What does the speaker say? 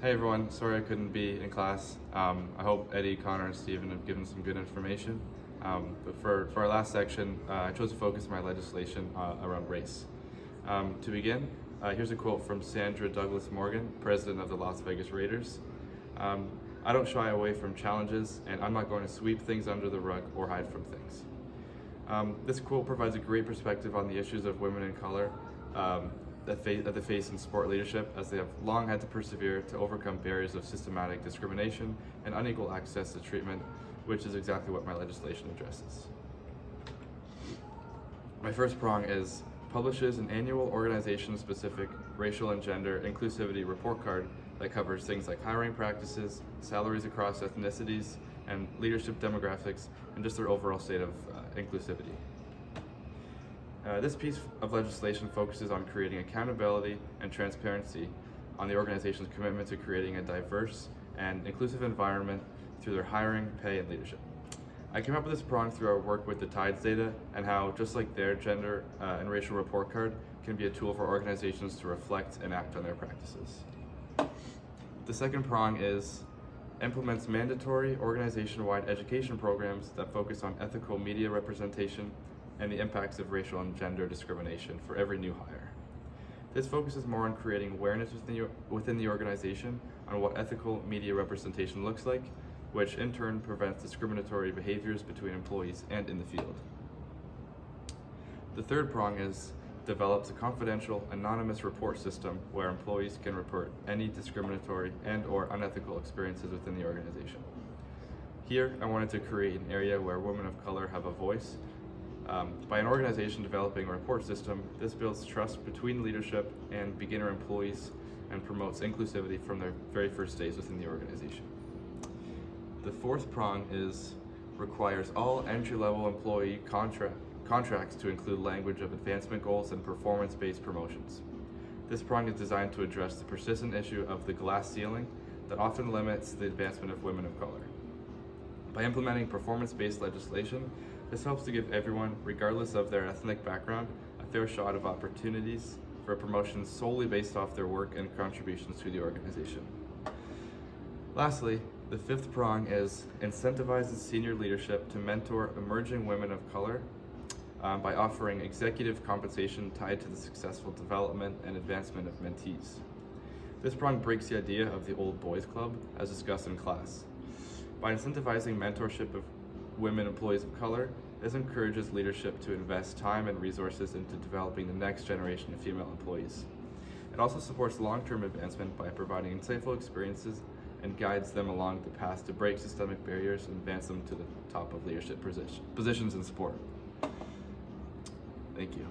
Hey everyone, sorry I couldn't be in class. I hope Eddie, Connor, and Steven have given some good information. But for our last section, I chose to focus my legislation around race. To begin, here's a quote from Sandra Douglas Morgan, president of the Las Vegas Raiders. I don't shy away from challenges, and I'm not going to sweep things under the rug or hide from things. This quote provides a great perspective on the issues of women in color that they face in sport leadership, as they have long had to persevere to overcome barriers of systematic discrimination and unequal access to treatment, which is exactly what my legislation addresses. My first prong is publishes an annual organization-specific racial and gender inclusivity report card that covers things like hiring practices, salaries across ethnicities, and leadership demographics, and just their overall state of inclusivity. This piece of legislation focuses on creating accountability and transparency on the organization's commitment to creating a diverse and inclusive environment through their hiring, pay, and leadership. I came up with this prong through our work with the TIDES data and how, just like their gender and racial report card, can be a tool for organizations to reflect and act on their practices. The second prong is implements mandatory organization-wide education programs that focus on ethical media representation and the impacts of racial and gender discrimination for every new hire. This focuses more on creating awareness within the organization on what ethical media representation looks like, which in turn prevents discriminatory behaviors between employees and in the field. The third prong is develops a confidential, anonymous report system where employees can report any discriminatory and/or unethical experiences within the organization. Here, I wanted to create an area where women of color have a voice. By an organization developing a report system, this builds trust between leadership and beginner employees and promotes inclusivity from their very first days within the organization. The fourth prong is requires all entry-level employee contracts to include language of advancement goals and performance-based promotions. This prong is designed to address the persistent issue of the glass ceiling that often limits the advancement of women of color. By implementing performance-based legislation, this helps to give everyone, regardless of their ethnic background, a fair shot of opportunities for promotions solely based off their work and contributions to the organization. Lastly, the fifth prong is incentivizes senior leadership to mentor emerging women of color by offering executive compensation tied to the successful development and advancement of mentees. This prong breaks the idea of the old boys club as discussed in class. By incentivizing mentorship of women employees of color, this encourages leadership to invest time and resources into developing the next generation of female employees. It also supports long-term advancement by providing insightful experiences and guides them along the path to break systemic barriers and advance them to the top of leadership positions in sport. Thank you.